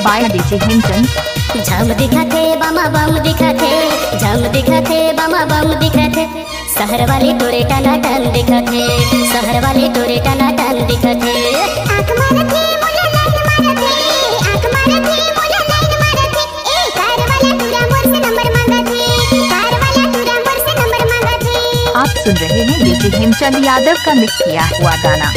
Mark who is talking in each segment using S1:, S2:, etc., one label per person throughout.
S1: By DJ Hemchand.
S2: झम दिखाते बामा बम दिखाते, झम दिखाते बामा बम दिखाते, शहर वाले तोरे टना टन दिखाते, शहर वाले तोरे टना टन दिखाते। आँख मारते मुझे लाइन मारते, आँख मारते मुझे लाइन मारते, ए कार वाला तुरा मोर से नंबर मांगते, कार वाला तुरा मोर से नंबर मांगते।
S1: आप सुन रहे हैं डीजे हेमचंद यादव का मिक्स किया हुआ गाना।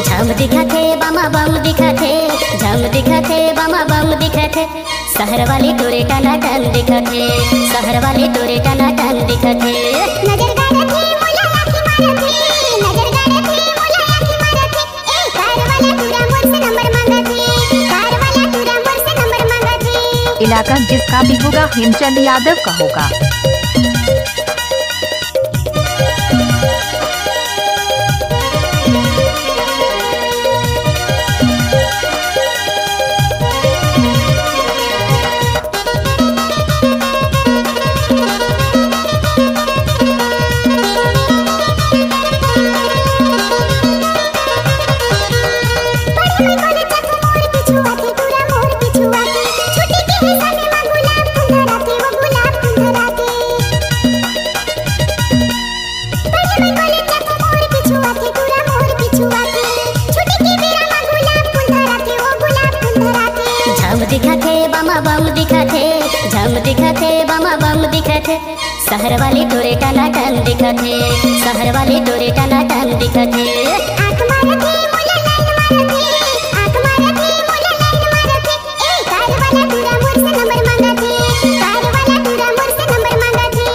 S2: झम दिखाते बामा बम दिखाते, झम दिखाते बामा बम दिखाते, शहर वाले तोरे टना टन दिखाते, शहर वाले तोरे टना टन दिखाते। नजर गाड़ते मुला आँखी मारते, नजर गाड़ते मुला आँखी मारते, ए कार वाला तुरा मोर से नंबर मांगते, कार वाला तुरा मोर से नंबर मांगते।
S1: इलाका जिसका भी होगा हेमचंद यादव का होगा। झम दिखाते बामा बम दिखाते, झम दिखाते बामा बम दिखाते, शहर वाले तोरे टना टन दिखाते, शहर वाले तोरे टना टन दिखाते। आँख मारते मुझे लाइन मारते, आँख मारते मुझे लाइन मारते, ए कार वाला तुरा मोर से नंबर मांगते, कार वाला तुरा मोर से नंबर मांगते।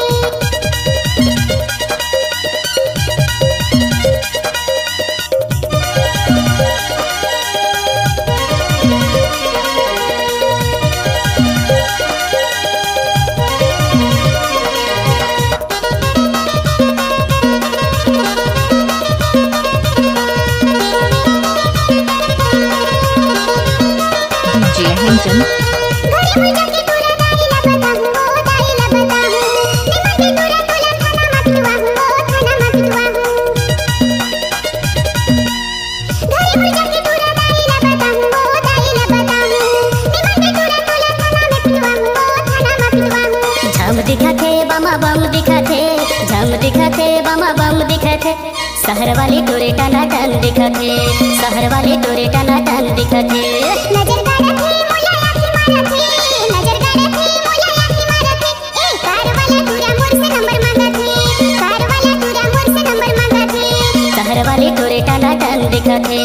S1: डीजे हेमचंद।
S2: झम दिखाते बामा बम दिखाते, झम दिखाते बामा बम दिखाते, शहर वाले तोरे टना टन दिखाते, शहर वाले तोरे टना टन दिखाते। नजर गाड़ते मुला आँखी मारते, नजर गाड़ते मुला आँखी मारते, ए कार वाला तुरा मोर से नंबर मांगते, कार वाला तुरा मोर से नंबर मांगते। शहर वाले तोरे टना टन दिखाते,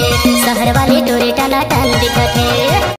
S2: शहर वाले तोरे टना टन